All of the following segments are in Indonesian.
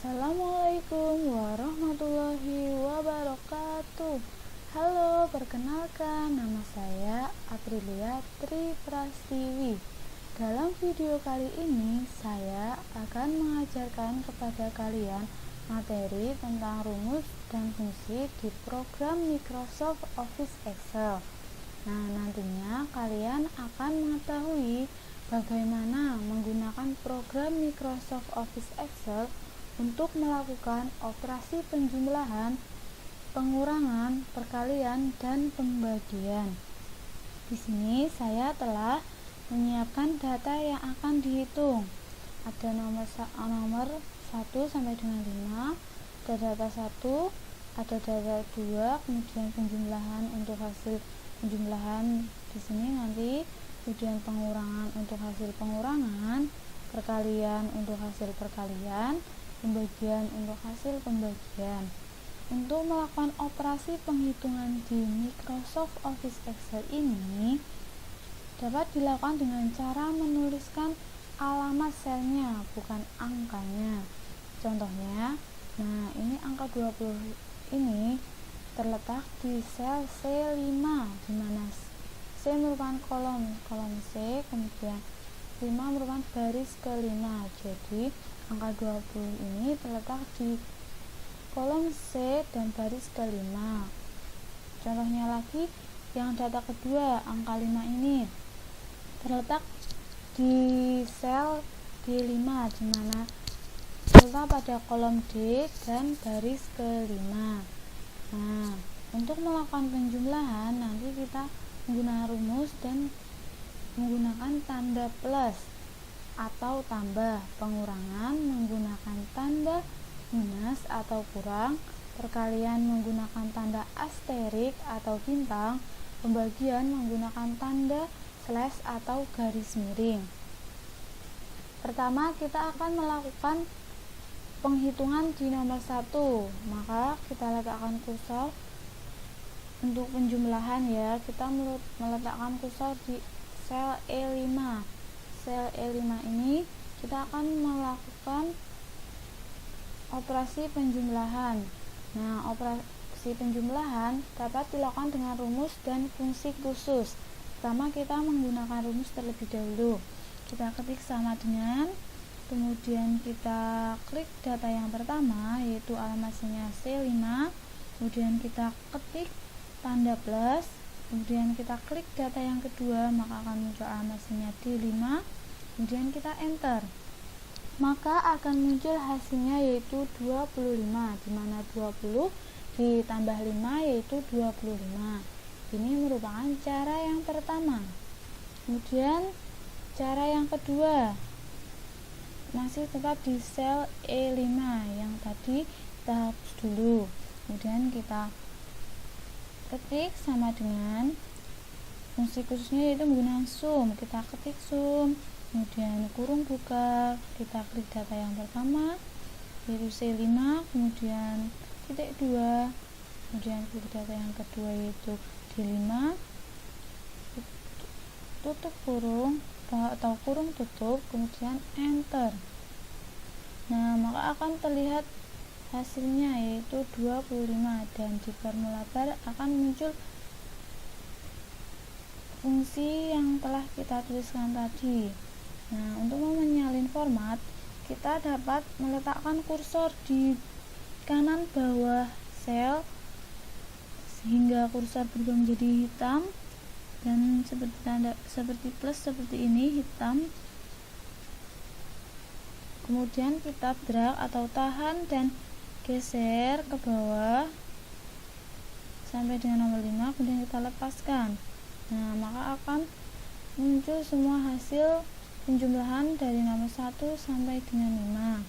Assalamualaikum warahmatullahi wabarakatuh. Halo, perkenalkan nama saya Aprilia Tri Prastiwi. Dalam video kali ini saya akan mengajarkan kepada kalian materi tentang rumus dan fungsi di program Microsoft Office Excel. Nah, nantinya kalian akan mengetahui bagaimana menggunakan program Microsoft Office Excel untuk melakukan operasi penjumlahan, pengurangan, perkalian, dan pembagian. Di sini saya telah menyiapkan data yang akan dihitung. Ada nomor 1 sampai dengan 5, ada data 1, ada data 2, kemudian penjumlahan untuk hasil penjumlahan di sini nanti, kemudian pengurangan untuk hasil pengurangan, perkalian untuk hasil perkalian, pembagian untuk hasil pembagian. Untuk melakukan operasi penghitungan di Microsoft Office Excel ini dapat dilakukan dengan cara menuliskan alamat selnya, bukan angkanya. Contohnya, nah ini angka 20 ini terletak di sel C5, di mana C merupakan kolom C, kemudian 5 merupakan baris ke-5. Jadi angka 20 ini terletak di kolom C dan baris ke-5. Contohnya lagi, yang data kedua, angka 5 ini terletak di sel D5, di mana terletak pada kolom D dan baris ke-5. Nah, untuk melakukan penjumlahan nanti kita menggunakan rumus dan menggunakan tanda plus atau tambah, pengurangan menggunakan tanda minus atau kurang, perkalian menggunakan tanda asterik atau bintang, pembagian menggunakan tanda slash atau garis miring. Pertama, kita akan melakukan penghitungan di nomor 1, maka kita letakkan kursor untuk penjumlahan ya. Kita meletakkan kursor di sel E5. Sel E5 ini kita akan melakukan operasi penjumlahan. Nah, operasi penjumlahan dapat dilakukan dengan rumus dan fungsi khusus. Pertama, kita menggunakan rumus terlebih dahulu. Kita ketik sama dengan, kemudian kita klik data yang pertama, yaitu alamat selnya C5, kemudian kita ketik tanda plus, kemudian kita klik data yang kedua, maka akan muncul alamat selnya D5, kemudian kita enter, maka akan muncul hasilnya yaitu 25, di mana 20 ditambah 5 yaitu 25. Ini merupakan cara yang pertama. Kemudian cara yang kedua masih tetap di sel E5 yang tadi kita hapus dulu, kemudian kita ketik sama dengan fungsi khususnya yaitu menggunakan sum. Kita ketik sum, kemudian kurung buka, kita klik data yang pertama yaitu C5, kemudian titik 2, kemudian klik data yang kedua yaitu D5, tutup kurung atau kurung tutup, kemudian enter. Nah, maka akan terlihat hasilnya yaitu 25, dan di formula bar akan muncul fungsi yang telah kita tuliskan tadi. Nah, untuk menyalin format, kita dapat meletakkan kursor di kanan bawah sel sehingga kursor berubah menjadi hitam dan seperti plus seperti ini, hitam. Kemudian kita drag atau tahan dan geser ke bawah sampai dengan nomor 5, kemudian kita lepaskan. Nah, maka akan muncul semua hasil penjumlahan dari nomor 1 sampai dengan 5.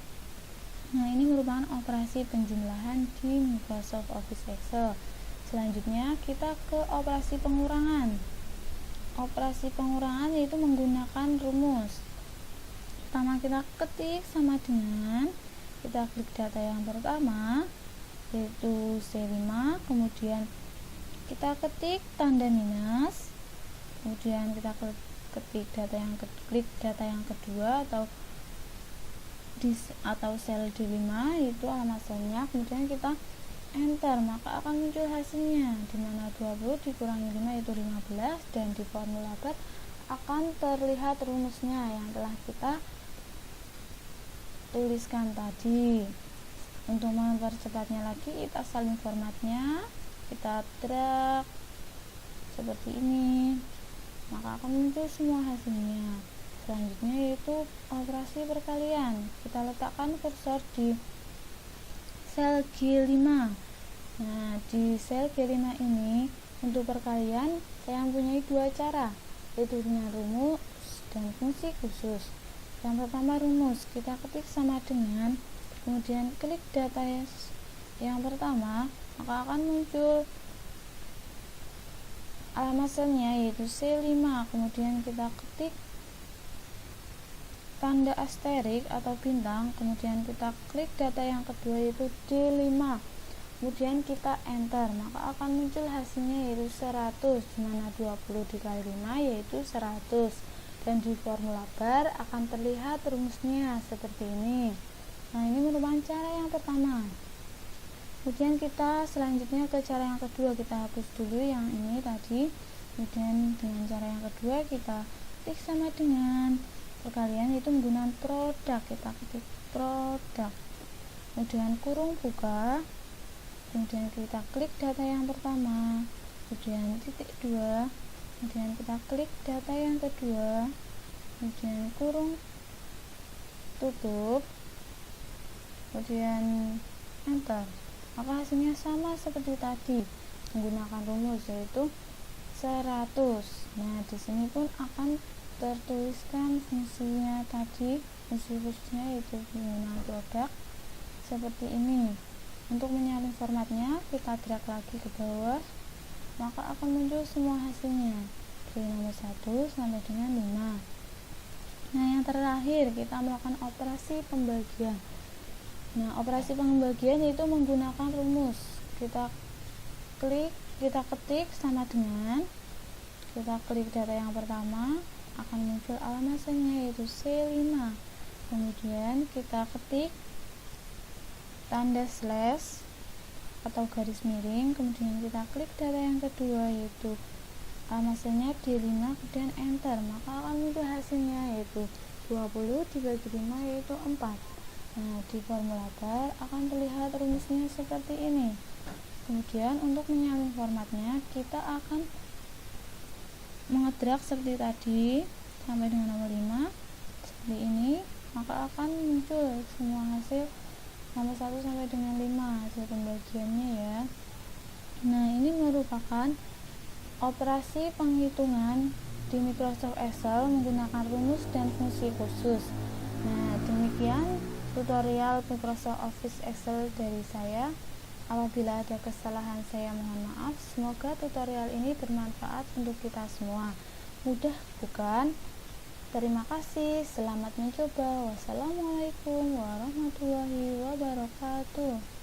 Nah, ini merupakan operasi penjumlahan di Microsoft Office Excel. Selanjutnya kita ke operasi pengurangan. Operasi pengurangan yaitu menggunakan rumus. Pertama, kita ketik sama dengan, kita klik data yang pertama yaitu C5, kemudian kita ketik tanda minus, kemudian kita klik data yang kedua atau atau sel D5 itu alamat selnya, kemudian kita enter, maka akan muncul hasilnya, dimana 20 dikurangi 5 yaitu 15, dan di formula bar akan terlihat rumusnya yang telah kita tuliskan tadi. Untuk mempercepatnya lagi, kita salin formatnya, kita drag seperti ini, maka akan muncul semua hasilnya. Selanjutnya yaitu operasi perkalian, kita letakkan kursor di sel G5. Nah, di sel G5 ini untuk perkalian saya mempunyai dua cara, yaitu dengan rumus dan fungsi khusus. Yang pertama rumus, kita ketik sama dengan, kemudian klik data yang pertama, maka akan muncul alamat selnya yaitu C5, kemudian kita ketik tanda asterik atau bintang, kemudian kita klik data yang kedua yaitu D5, kemudian kita enter, maka akan muncul hasilnya yaitu 100, dimana 20 dikali 5 yaitu 100, dan di formula bar akan terlihat rumusnya seperti ini. Nah, ini merupakan cara yang pertama. Kemudian kita selanjutnya ke cara yang kedua, kita hapus dulu yang ini tadi. Kemudian dengan cara yang kedua kita klik sama dengan perkalian, itu menggunakan produk, kita ketik produk, kemudian kurung buka, kemudian kita klik data yang pertama, kemudian titik 2, kemudian kita klik data yang kedua, kemudian kurung tutup, kemudian enter, maka hasilnya sama seperti tadi menggunakan rumus yaitu 100. Nah, di sini pun akan tertuliskan fungsinya tadi, fungsi khususnya yaitu penggunaan produk seperti ini. Untuk menyalin formatnya, kita drag lagi ke bawah, maka akan muncul semua hasilnya dari nomor 1 sampai dengan 5. Nah, yang terakhir kita melakukan operasi pembagian. Nah, operasi pembagian yaitu menggunakan rumus, kita ketik sama dengan, kita klik data yang pertama, akan muncul alamat selnya yaitu C5, kemudian kita ketik tanda slash atau garis miring, kemudian kita klik data yang kedua yaitu alamat selnya D5, kemudian enter, maka akan muncul hasilnya yaitu 20 dibagi 5 yaitu 4. Nah, di formula bar akan terlihat rumusnya seperti ini. Kemudian untuk menyalin formatnya, kita akan mengedrak seperti tadi sampai dengan nomor 5 seperti ini, maka akan muncul semua hasil nomor 1 sampai dengan 5 hasil pembagiannya ya. Nah, ini merupakan operasi penghitungan di Microsoft Excel menggunakan rumus dan fungsi khusus. Nah, demikian tutorial Microsoft Office Excel dari saya. Apabila ada kesalahan saya mohon maaf. Semoga tutorial ini bermanfaat untuk kita semua. Mudah bukan? Terima kasih, selamat mencoba. Wassalamualaikum warahmatullahi wabarakatuh.